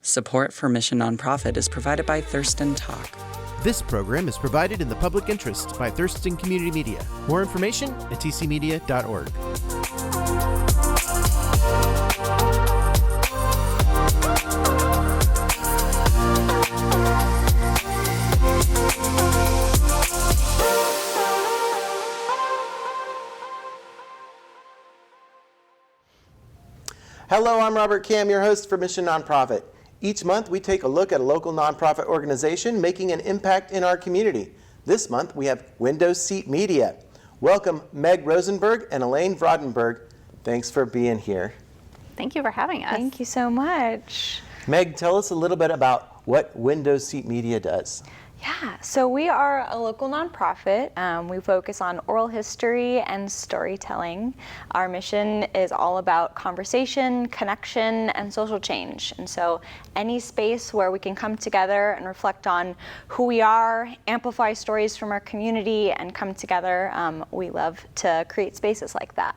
Support for Mission Nonprofit is provided by Thurston Talk. This program is provided in the public interest by Thurston Community Media. More information at TCMedia.org. Hello, I'm Robert Cam, your host for Mission Nonprofit. Each month, we take a look at a local nonprofit organization making an impact in our community. This month, we have Window Seat Media. Welcome, Meg Rosenberg and Elaine Vrodenberg. Thanks for being here. Thank you for having us. Thank you so much. Meg, tell us a little bit about what Window Seat Media does. Yeah, so we are a local nonprofit. We focus on oral history and storytelling. Our mission is all about conversation, connection, and social change. And so any space where we can come together and reflect on who we are, amplify stories from our community, and come together, we love to create spaces like that.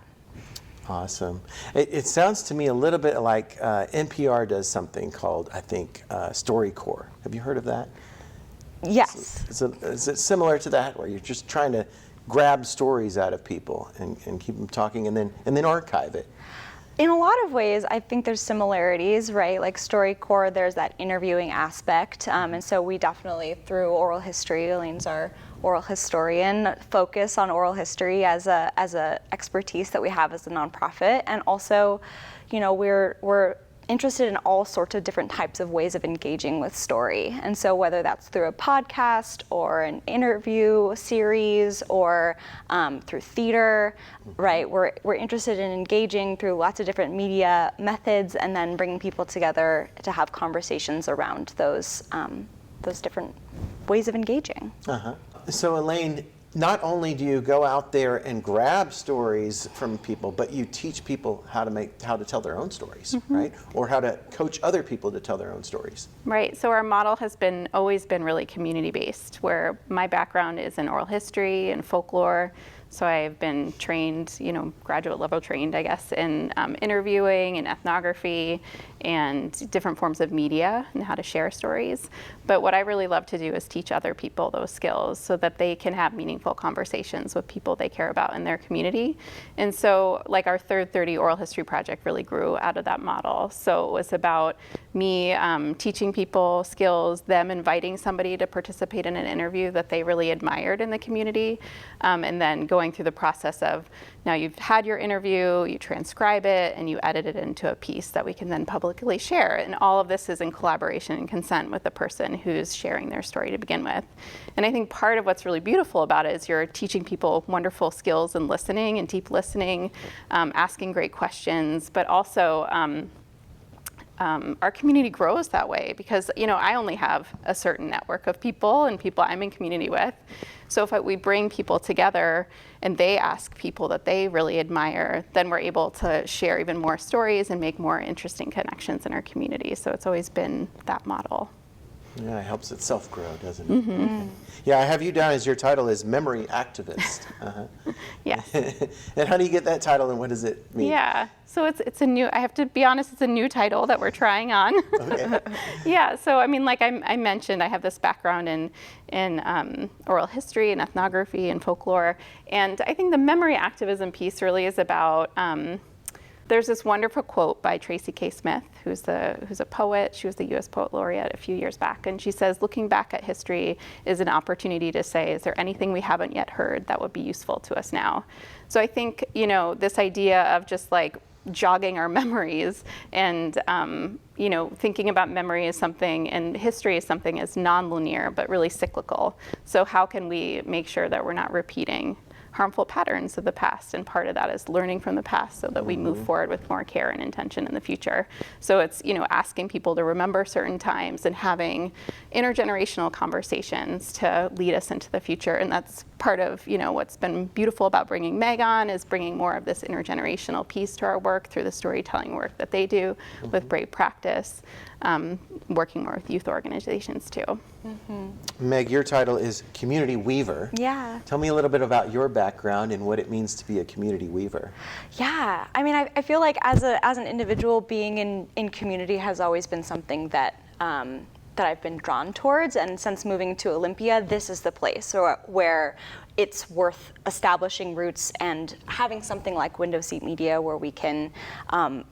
Awesome. It sounds to me a little bit like NPR does something called, I think, StoryCorps. Have you heard of that? Yes. Is it similar to that, where you're just trying to grab stories out of people and keep them talking and then archive it? In a lot of ways, I think there's similarities, right? Like StoryCorps, there's that interviewing aspect, and so we definitely, through oral history, Elaine's our oral historian, focus on oral history as a expertise that we have as a nonprofit, and also, you know, we're interested in all sorts of different types of ways of engaging with story. And so whether that's through a podcast or an interview series or through theater, right? We're interested in engaging through lots of different media methods and then bringing people together to have conversations around those different ways of engaging. So Elaine, not only do you go out there and grab stories from people, but you teach people how to tell their own stories, right? Or how to coach other people to tell their own stories. Right, so our model has always been really community-based, where my background is in oral history and folklore. So I've been trained, graduate level trained, I guess, in interviewing and ethnography and different forms of media and how to share stories. But what I really love to do is teach other people those skills so that they can have meaningful conversations with people they care about in their community. And so like our Third 30 Oral History Project really grew out of that model. So it was about me teaching people skills, them inviting somebody to participate in an interview that they really admired in the community, and then going through the process of, now you've had your interview, you transcribe it, and you edit it into a piece that we can then publicly share. And all of this is in collaboration and consent with the person who's sharing their story to begin with. And I think part of what's really beautiful about it is you're teaching people wonderful skills in listening and deep listening, asking great questions, but also our community grows that way because, I only have a certain network of people and people I'm in community with. So if we bring people together and they ask people that they really admire, then we're able to share even more stories and make more interesting connections in our community. So it's always been that model. Yeah, it helps itself grow, doesn't it? Yeah, I have you down as your title is Memory Activist. Yes. And how do you get that title and what does it mean? Yeah, so it's a new, I have to be honest, it's a new title that we're trying on. Okay. Yeah, so I mean, like I mentioned, I have this background in oral history and ethnography and folklore. And I think the memory activism piece really is about, there's this wonderful quote by Tracy K. Smith, who's a poet. She was the U.S. Poet Laureate a few years back. And she says, looking back at history is an opportunity to say, is there anything we haven't yet heard that would be useful to us now? So I think, this idea of just like jogging our memories and, thinking about memory as something and history as something as non-linear, but really cyclical. So how can we make sure that we're not repeating harmful patterns of the past, and part of that is learning from the past so that we move forward with more care and intention in the future. So it's, asking people to remember certain times and having intergenerational conversations to lead us into the future. And that's part of, what's been beautiful about bringing Meg on, is bringing more of this intergenerational piece to our work through the storytelling work that they do with Brave Practice, working more with youth organizations too. Meg, your title is Community Weaver. Yeah. Tell me a little bit about your background and what it means to be a community weaver. Yeah, I mean, I feel like as an individual, being in community has always been something that that I've been drawn towards, and since moving to Olympia, this is the place where it's worth establishing roots and having something like Window Seat Media where we can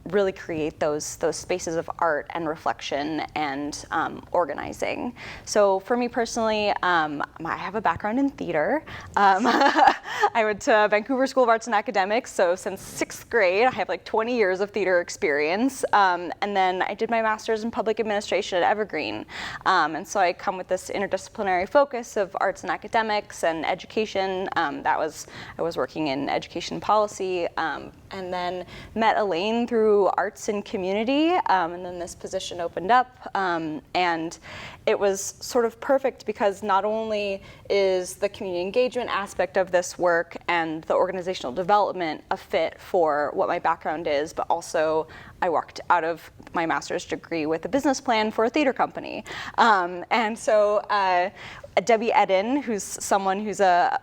really create those spaces of art and reflection and organizing. So for me personally, I have a background in theater. I went to Vancouver School of Arts and Academics, so since 6th grade, I have like 20 years of theater experience. And then I did my master's in public administration at Evergreen. And so I come with this interdisciplinary focus of arts and academics and education. I was working in education policy, and then met Elaine through arts and community, and then this position opened up, and it was sort of perfect because not only is the community engagement aspect of this work and the organizational development a fit for what my background is, but also I walked out of my master's degree with a business plan for a theater company. And so Debbie Eden, who's someone who's a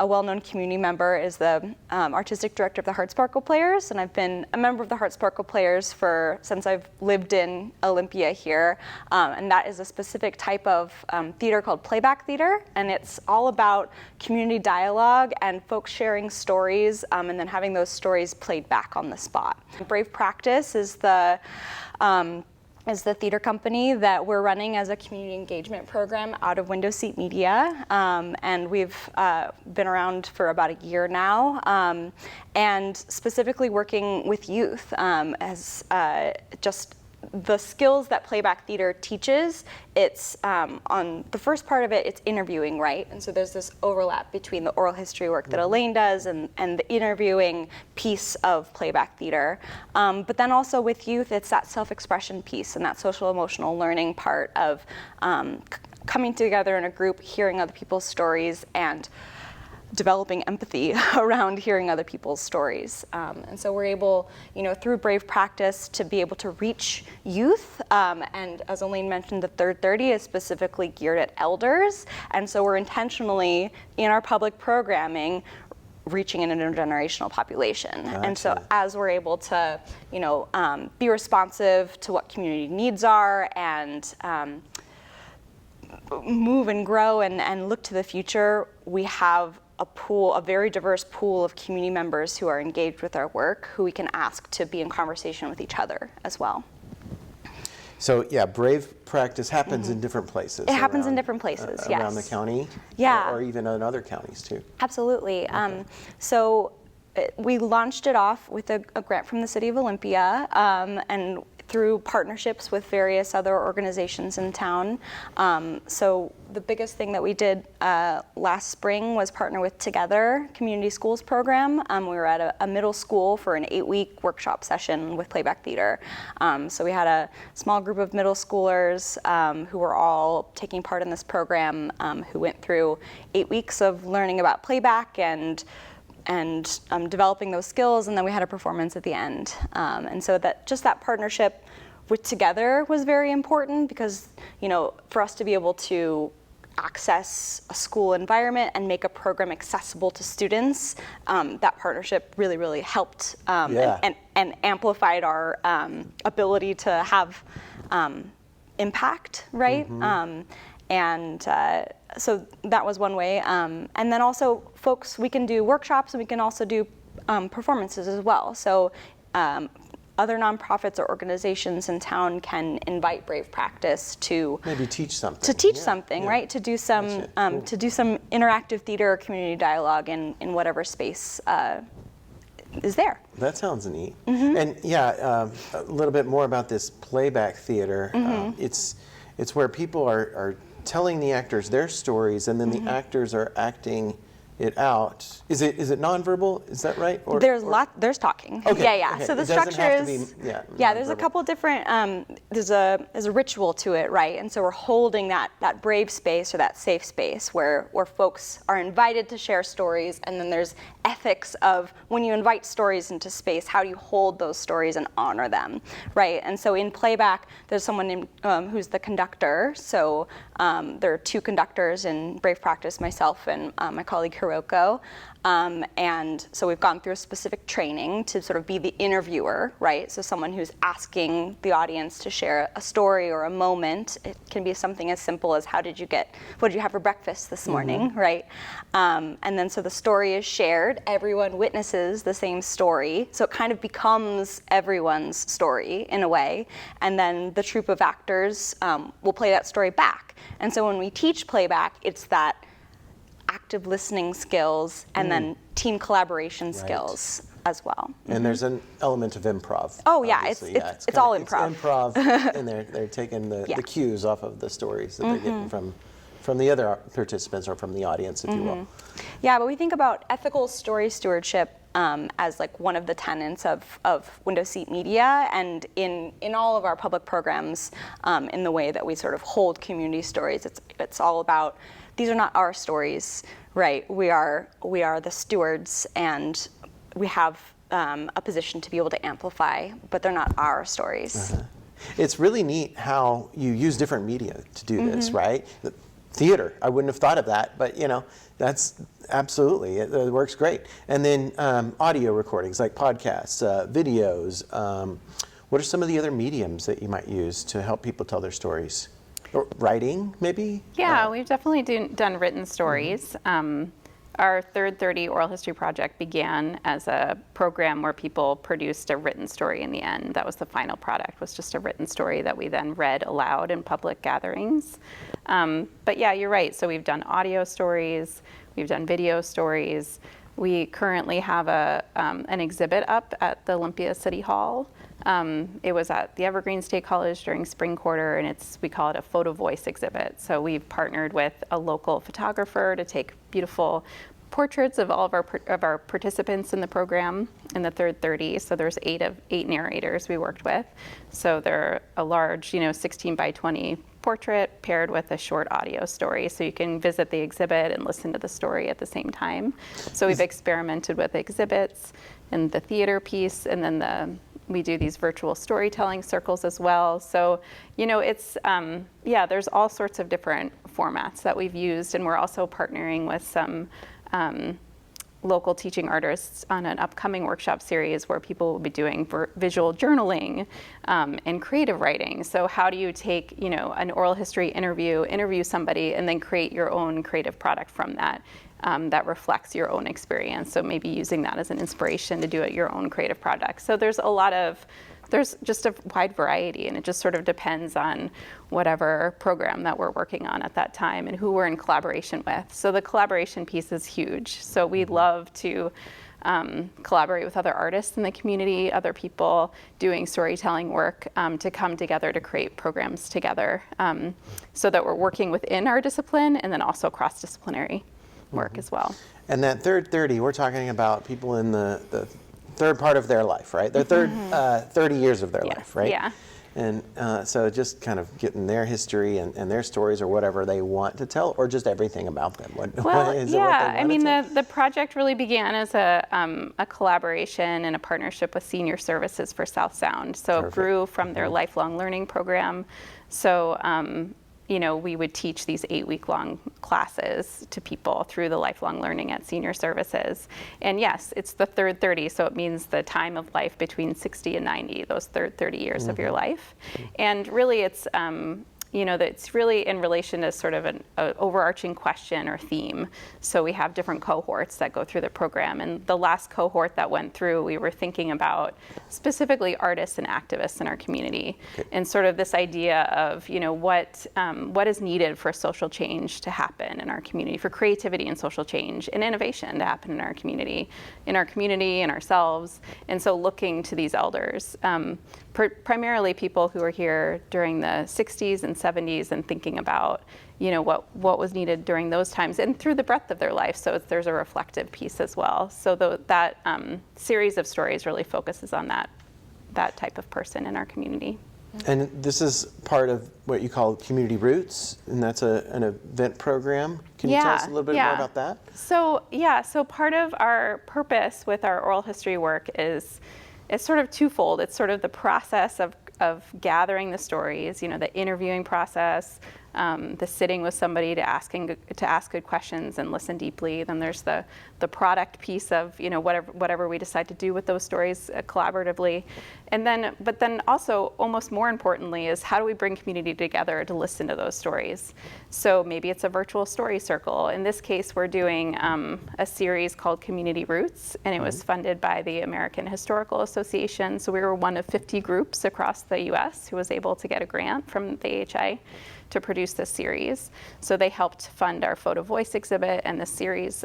well-known community member, is the artistic director of the Heart Sparkle Players, and I've been a member of the Heart Sparkle Players since I've lived in Olympia here, and that is a specific type of theater called Playback Theater, and it's all about community dialogue and folks sharing stories, and then having those stories played back on the spot. Brave Practice is the theater company that we're running as a community engagement program out of Window Seat Media, and we've been around for about a year now, and specifically working with youth as just the skills that Playback Theater teaches. It's on the first part of it, it's interviewing, right? And so there's this overlap between the oral history work that Elaine does and the interviewing piece of Playback Theater. But then also with youth, it's that self-expression piece and that social emotional learning part of coming together in a group, hearing other people's stories, and developing empathy around hearing other people's stories. And so we're able, through Brave Practice to be able to reach youth. And as Elaine mentioned, the Third 30 is specifically geared at elders. And so we're intentionally, in our public programming, reaching an intergenerational population. Gotcha. And so as we're able to, be responsive to what community needs are and move and grow and look to the future, we have a very diverse pool of community members who are engaged with our work, who we can ask to be in conversation with each other as well. So yeah, Brave Practice happens in different places. It happens in different places, yes. Around the county? Yeah. Or even in other counties too? Absolutely. Okay. So we launched it off with a grant from the City of Olympia, and through partnerships with various other organizations in town. So the biggest thing that we did last spring was partner with Together Community Schools program. We were at a middle school for an 8-week workshop session with Playback Theater. So we had a small group of middle schoolers who were all taking part in this program, who went through 8 weeks of learning about playback and developing those skills, and then we had a performance at the end. And so that partnership with Together was very important because, for us to be able to access a school environment and make a program accessible to students, that partnership really, really helped and amplified our ability to have impact, right? So that was one way. And then also we can do workshops and we can also do performances as well. So other nonprofits or organizations in town can invite Brave Practice to maybe teach something. To teach something, right? To do some to do some interactive theater or community dialogue in whatever space is there. That sounds neat. And a little bit more about this Playback Theater. It's where people are telling the actors their stories, and then the actors are acting it out. Is it nonverbal? Is that right? There's talking. Okay, Yeah. okay. So the It doesn't structure have to is be, yeah, there's a nonverbal. couple different there's a ritual to it, right? And so we're holding that brave space or that safe space where folks are invited to share stories, and then there's ethics of when you invite stories into space, how do you hold those stories and honor them, right? And so in playback, there's someone named who's the conductor. So there are two conductors in Brave Practice, myself and my colleague Hiroko. And so we've gone through a specific training to sort of be the interviewer, right? So someone who's asking the audience to share a story or a moment. It can be something as simple as what did you have for breakfast this morning, right? And then so the story is shared, everyone witnesses the same story. So it kind of becomes everyone's story in a way. And then the troupe of actors will play that story back. And so when we teach playback, it's that active listening skills and then team collaboration skills as well. And there's an element of improv. Oh yeah, obviously. it's all improv. It's improv, and they're taking the cues off of the stories that they're getting from the other participants or from the audience, if you will. Yeah, but we think about ethical story stewardship as like one of the tenets of Window Seat Media, and in all of our public programs, in the way that we sort of hold community stories. It's all about, these are not our stories, right? We are the stewards, and we have a position to be able to amplify, but they're not our stories. It's really neat how you use different media to do this, right? The theater, I wouldn't have thought of that, but that's absolutely, it works great. And then audio recordings like podcasts, videos. What are some of the other mediums that you might use to help people tell their stories? Or writing, maybe? Yeah, we've definitely done written stories. Our Third 30 Oral History Project began as a program where people produced a written story in the end. That was the final product, was just a written story that we then read aloud in public gatherings. But yeah, you're right. So we've done audio stories, we've done video stories. We currently have an exhibit up at the Olympia City Hall. It was at the Evergreen State College during spring quarter, and we call it a photo voice exhibit. So we've partnered with a local photographer to take beautiful portraits of all of our participants in the program in the Third 30. So there's eight narrators we worked with. So they're a large, 16 by 20 portrait paired with a short audio story. So you can visit the exhibit and listen to the story at the same time. So we've experimented with exhibits and the theater piece, and then we do these virtual storytelling circles as well. So, it's, there's all sorts of different formats that we've used, and we're also partnering with some local teaching artists on an upcoming workshop series where people will be doing visual journaling and creative writing. So how do you take, an oral history interview somebody, and then create your own creative product from that? That reflects your own experience. So maybe using that as an inspiration to do your own creative project. So there's just a wide variety, and it just sort of depends on whatever program that we're working on at that time and who we're in collaboration with. So the collaboration piece is huge. So we love to collaborate with other artists in the community, other people doing storytelling work, to come together to create programs together, so that we're working within our discipline and then also cross-disciplinary work as well. And that Third 30, we're talking about people in the third part of their life, right? Their third 30 years of their life, right? Yeah. And so just kind of getting their history and their stories or whatever they want to tell, or just everything about them. The project really began as a collaboration and a partnership with Senior Services for South Sound. So Perfect. It grew from their lifelong learning program. So we would teach these 8-week-long classes to people through the lifelong learning at Senior Services. And yes, it's the Third 30, so it means the time of life between 60 and 90, those third 30 years of your life. And really it's, it's really in relation to sort of an overarching question or theme. So we have different cohorts that go through the program. And the last cohort that went through, we were thinking about specifically artists and activists in our community. Okay. And sort of this idea of, what is needed for social change to happen in our community, for creativity and social change and innovation to happen in our community, and ourselves. And so looking to these elders. primarily people who were here during the 60s and 70s and thinking about, what was needed during those times and through the breadth of their life. So there's a reflective piece as well. So that series of stories really focuses on that type of person in our community. And this is part of what you call Community Roots, and that's an event program. Can you tell us a little bit more about that? So part of our purpose with our oral history work is it's sort of twofold. It's sort of the process of gathering the stories, the interviewing process, the sitting with somebody to ask good questions and listen deeply. Then there's the product piece of whatever we decide to do with those stories collaboratively, but then also almost more importantly is how do we bring community together to listen to those stories. So maybe it's a virtual story circle. In this case, we're doing a series called Community Roots, and it was funded by the American Historical Association. So we were one of 50 groups across the U.S. who was able to get a grant from the AHA to produce this series. So they helped fund our photo voice exhibit and the series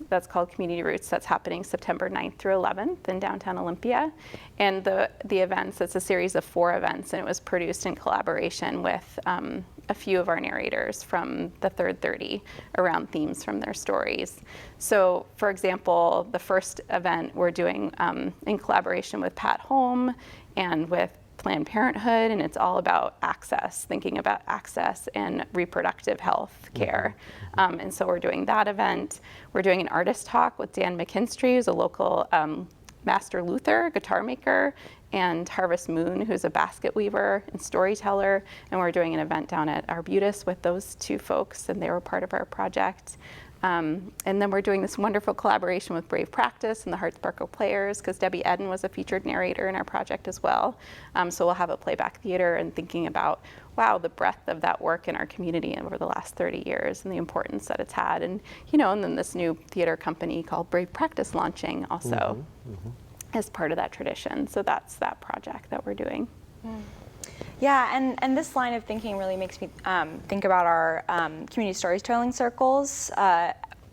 that's called Community Roots that's happening September 9th through 11th in downtown Olympia. And the events, it's a series of 4 events, and it was produced in collaboration with a few of our narrators from the Third 30 around themes from their stories. So for example, the first event we're doing in collaboration with Pat Holm and with Planned Parenthood, and it's all about access, thinking about access and reproductive health care. And so we're doing that event. We're doing an artist talk with Dan McKinstry, who's a local master luthier, guitar maker, and Harvest Moon, who's a basket weaver and storyteller. And we're doing an event down at Arbutus with those 2 folks, and they were part of our project. And then we're doing this wonderful collaboration with Brave Practice and the Hartsbarko Players, because Debbie Eden was a featured narrator in our project as well. So we'll have a Playback Theater and thinking about, wow, the breadth of that work in our community over the last 30 years and the importance that it's had. And, and then this new theater company called Brave Practice launching also as part of that tradition. So that's that project that we're doing. Yeah, and this line of thinking really makes me think about our community storytelling circles,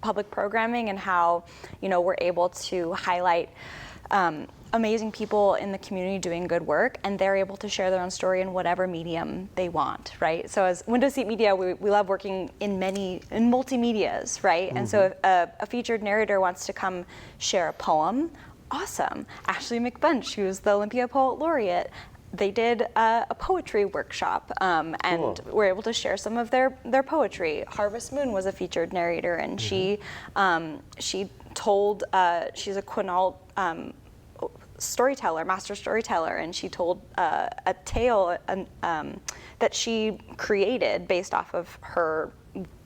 public programming, and how we're able to highlight amazing people in the community doing good work, and they're able to share their own story in whatever medium they want, right? So as Window Seat Media, we love working in multimedias, right? And so if a featured narrator wants to come share a poem, awesome. Ashley McBunch, who's the Olympia Poet Laureate, they did a poetry workshop and were able to share some of their poetry. Harvest Moon was a featured narrator, and she told, she's a Quinault storyteller, master storyteller, and she told a tale that she created based off of her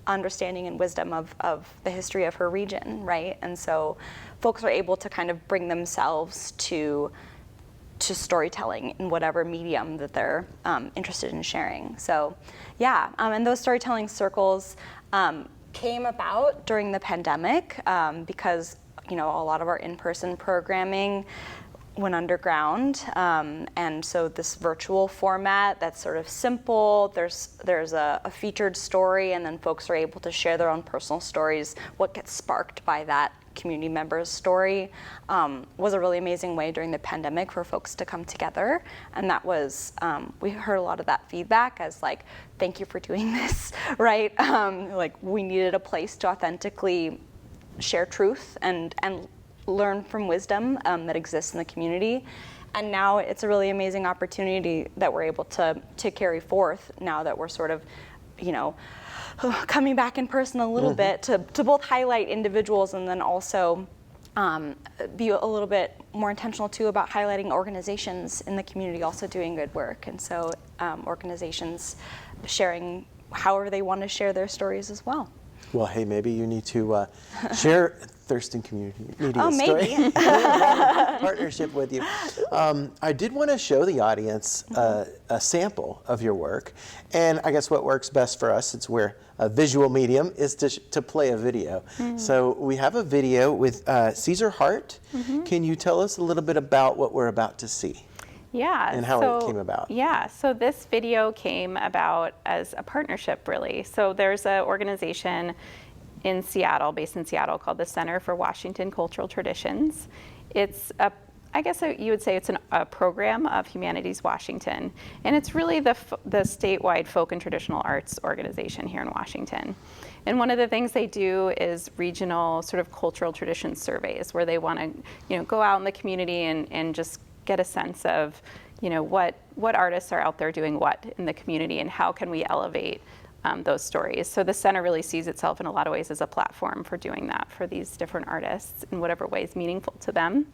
understanding and wisdom of the history of her region, right? And so folks are able to kind of bring themselves to storytelling in whatever medium that they're interested in sharing. So yeah, and those storytelling circles came about during the pandemic because a lot of our in-person programming went underground, and so this virtual format that's sort of simple, there's a featured story, and then folks are able to share their own personal stories. What gets sparked by that community member's story was a really amazing way during the pandemic for folks to come together, and that was we heard a lot of that feedback as like, thank you for doing this, right? Like we needed a place to authentically share truth and learn from wisdom that exists in the community. And now it's a really amazing opportunity that we're able to carry forth now that we're sort of, coming back in person a little bit to both highlight individuals and then also be a little bit more intentional too about highlighting organizations in the community also doing good work. And so organizations sharing however they want to share their stories as well. Well, hey, maybe you need to share Thurston Community Media maybe. partnership with you. I did want to show the audience a sample of your work, and I guess what works best for us, since we're a visual medium, is to play a video. So we have a video with Caesar Hart. Can you tell us a little bit about what we're about to see? Yeah. And how it came about. Yeah, so this video came about as a partnership, really. So there's an organization in Seattle, based in Seattle, called the Center for Washington Cultural Traditions. It's I guess you would say it's a program of Humanities Washington, and it's really the statewide folk and traditional arts organization here in Washington. And one of the things they do is regional sort of cultural tradition surveys, where they want to, go out in the community and just get a sense of, what artists are out there doing what in the community, and how can we elevate those stories. So the center really sees itself in a lot of ways as a platform for doing that for these different artists in whatever way is meaningful to them.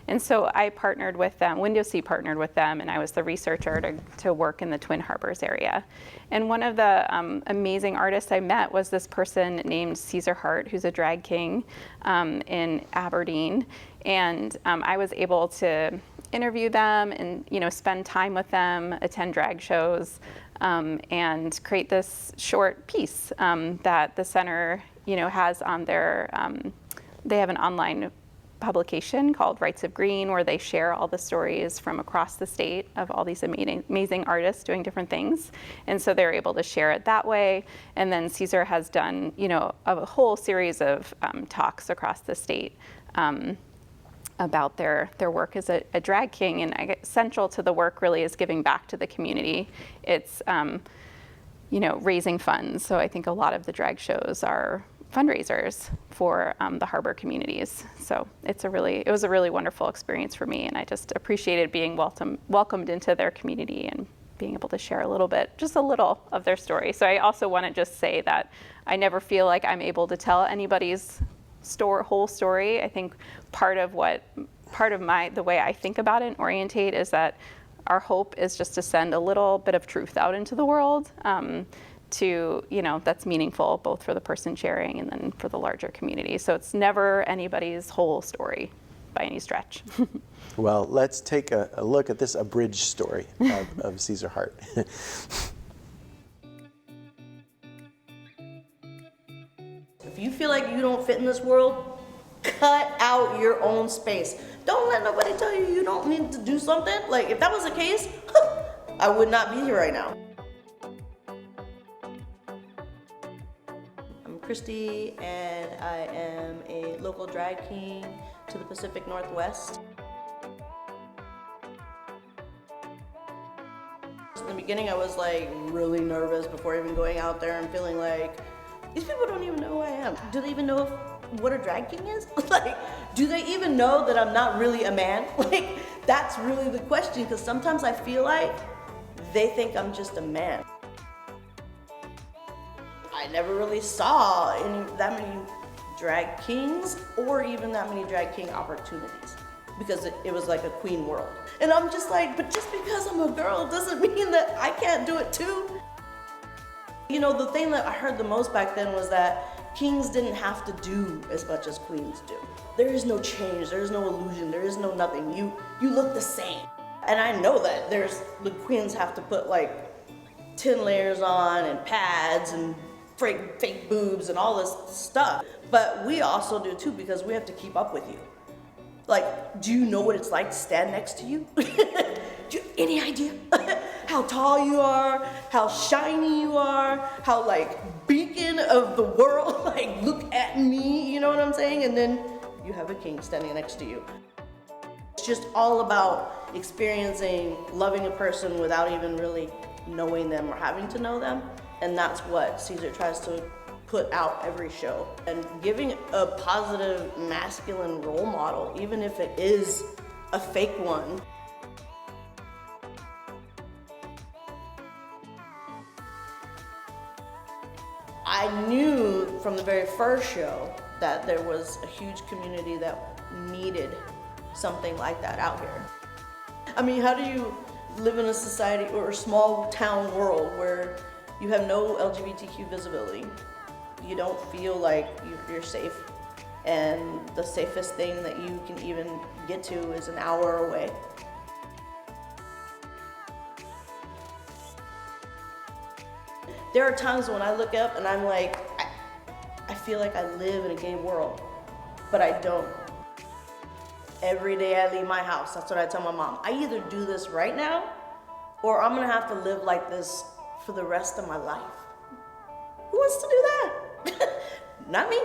And so I partnered with them, Window Seat partnered with them, and I was the researcher to work in the Twin Harbors area. And one of the amazing artists I met was this person named Caesar Hart, who's a drag king in Aberdeen. And I was able to interview them and spend time with them, attend drag shows, and create this short piece that the center has on their, they have an online publication called Rights of Green, where they share all the stories from across the state of all these amazing artists doing different things. And so they're able to share it that way. And then Caesar has done, a whole series of talks across the state about their work as a drag king. And I guess central to the work really is giving back to the community. It's, raising funds. So I think a lot of the drag shows are fundraisers for the harbor communities. So it was a really wonderful experience for me, and I just appreciated being welcomed into their community and being able to share just a little of their story. So I also want to just say that I never feel like I'm able to tell anybody's whole story. I think part of the way I think about it and orientate is that our hope is just to send a little bit of truth out into the world, that's meaningful both for the person sharing and then for the larger community. So it's never anybody's whole story by any stretch. Well, let's take a look at this abridged story of Caesar Hart. If you feel like you don't fit in this world, cut out your own space. Don't let nobody tell you you don't need to do something. Like, if that was the case, I would not be here right now. Christy, and I am a local drag king to the Pacific Northwest. In the beginning, I was really nervous before even going out there and feeling like, these people don't even know who I am. Do they even know what a drag king is? Do they even know that I'm not really a man? That's really the question, because sometimes I feel like they think I'm just a man. I never really saw that many drag kings or even that many drag king opportunities, because it was like a queen world. And I'm just like, but just because I'm a girl doesn't mean that I can't do it too. The thing that I heard the most back then was that kings didn't have to do as much as queens do. There is no change, there is no illusion, there is no nothing. You look the same. And I know that the queens have to put 10 layers on and pads and fake boobs and all this stuff. But we also do too, because we have to keep up with you. Do you know what it's like to stand next to you? Do you have any idea how tall you are, how shiny you are, how beacon of the world, look at me, you know what I'm saying? And then you have a king standing next to you. It's just all about experiencing loving a person without even really knowing them or having to know them. And that's what Caesar tries to put out every show. And giving a positive masculine role model, even if it is a fake one. I knew from the very first show that there was a huge community that needed something like that out here. I mean, how do you live in a society or a small town world where you have no LGBTQ visibility? You don't feel like you're safe, and the safest thing that you can even get to is an hour away. There are times when I look up and I'm like, I feel like I live in a gay world, but I don't. Every day I leave my house, that's what I tell my mom. I either do this right now, or I'm gonna have to live like this for the rest of my life. Who wants to do that? Not me.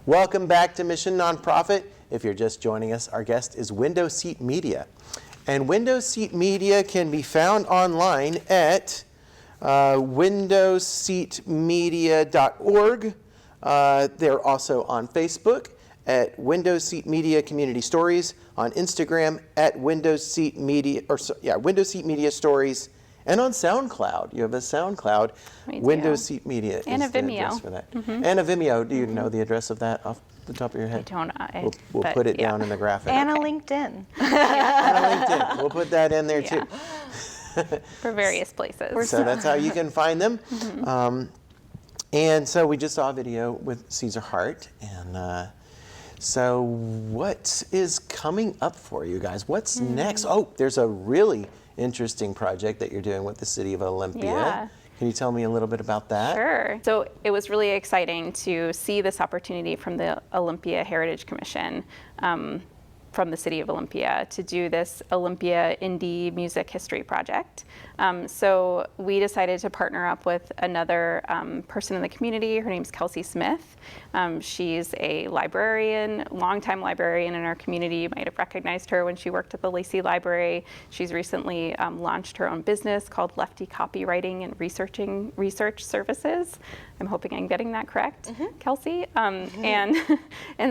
Welcome back to Mission Nonprofit. If you're just joining us, our guest is Window Seat Media. And Window Seat Media can be found online at windowseatmedia.org. They're also on Facebook at Window Seat Media Community Stories, on Instagram at Window Seat Media, Window Seat Media Stories, and on SoundCloud. You have a SoundCloud, Window Seat Media and is a the Vimeo. address for that. And a Vimeo. Do you know the address of that off the top of your head? I don't. We'll put it down in the graphic. And a LinkedIn. And a LinkedIn. We'll put that in there too. For various places. So that's how you can find them. And so we just saw a video with Caesar Hart. And so what is coming up for you guys? What's next? Oh, there's a really interesting project that you're doing with the City of Olympia. Yeah. Can you tell me a little bit about that? Sure. So it was really exciting to see this opportunity from the Olympia Heritage Commission, from the City of Olympia, to do this Olympia Indie Music History Project. So we decided to partner up with another person in the community. Her name's Kelsey Smith. She's a librarian, longtime librarian in our community. You might have recognized her when she worked at the Lacey Library. She's recently launched her own business called Lefty Copywriting and Research Services. I'm hoping I'm getting that correct, Kelsey. And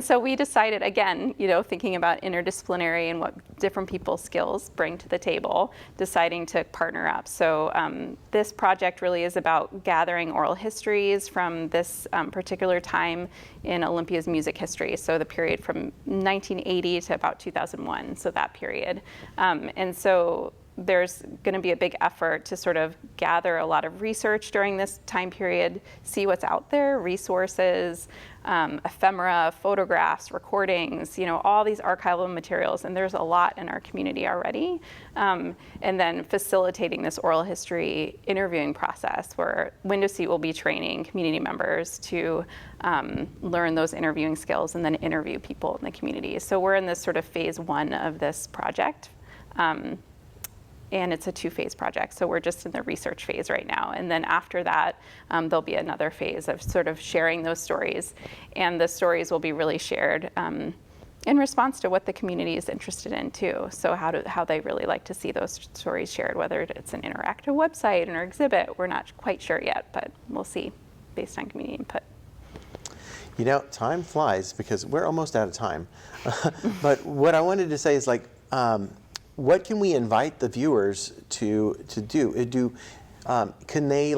so we decided, again, thinking about interdisciplinary and what different people's skills bring to the table, deciding to partner up. So this project really is about gathering oral histories from this particular time in Olympia's music history. So the period from 1980 to about 2001, so that period. And so there's going to be a big effort to sort of gather a lot of research during this time period, see what's out there, resources, ephemera, photographs, recordings, all these archival materials, and there's a lot in our community already. And then facilitating this oral history interviewing process where Window Seat will be training community members to learn those interviewing skills and then interview people in the community. So we're in this sort of phase one of this project. And it's a 2-phase project, so we're just in the research phase right now. And then after that, there'll be another phase of sort of sharing those stories. And the stories will be really shared in response to what the community is interested in too. So how they really like to see those stories shared, whether it's an interactive website or exhibit. We're not quite sure yet, but we'll see based on community input. Time flies because we're almost out of time. But what I wanted to say is what can we invite the viewers to do? Can they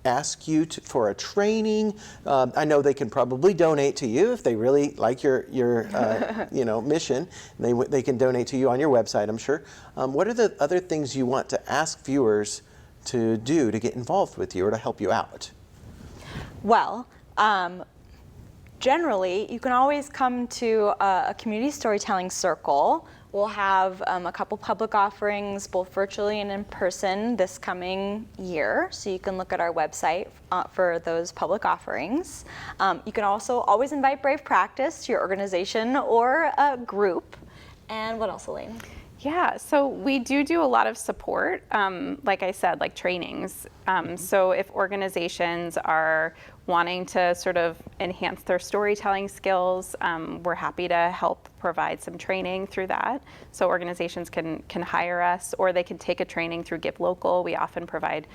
ask you for a training? I know they can probably donate to you if they really like your mission. They can donate to you on your website, I'm sure. What are the other things you want to ask viewers to do to get involved with you or to help you out? Well, generally, you can always come to a community storytelling circle. We'll have a couple public offerings, both virtually and in person, this coming year. So you can look at our website for those public offerings. You can also always invite Brave Practice to your organization or a group. And what else, Elaine? Yeah, so we do a lot of support, like I said, like trainings. So if organizations are wanting to sort of enhance their storytelling skills, we're happy to help provide some training through that. So organizations can hire us, or they can take a training through Give Local. We often provide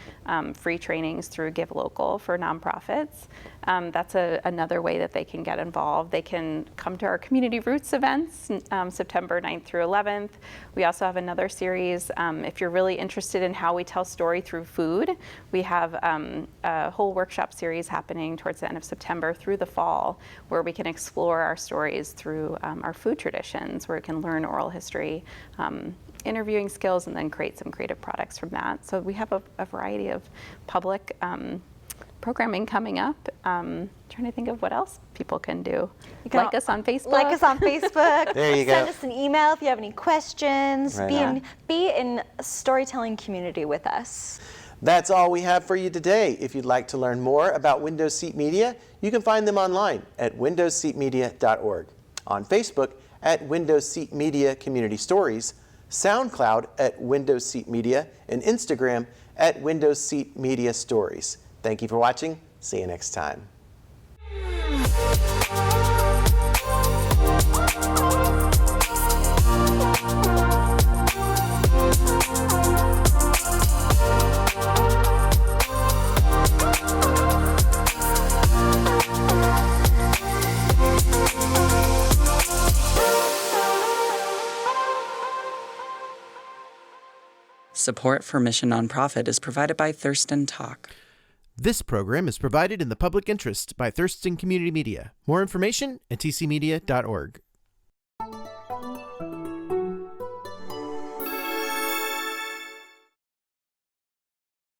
free trainings through Give Local for nonprofits. That's another way that they can get involved. They can come to our Community Roots events, September 9th through 11th. We also have another series. If you're really interested in how we tell story through food, we have a whole workshop series happening towards the end of September through the fall, where we can explore our stories through our food traditions, where we can learn oral history, interviewing skills, and then create some creative products from that. So we have a variety of public programming coming up. Trying to think of what else people can do. You can like us on Facebook. Like us on Facebook. There you go. Send us an email if you have any questions. Right Be in a storytelling community with us. That's all we have for you today. If you'd like to learn more about Window Seat Media, you can find them online at windowseatmedia.org, on Facebook at Window Seat Media Community Stories, SoundCloud at Window Seat Media, and Instagram at Window Seat Media Stories. Thank you for watching. See you next time. Support for Mission Nonprofit is provided by Thurston Talk. This program is provided in the public interest by Thurston Community Media. More information at TCMedia.org.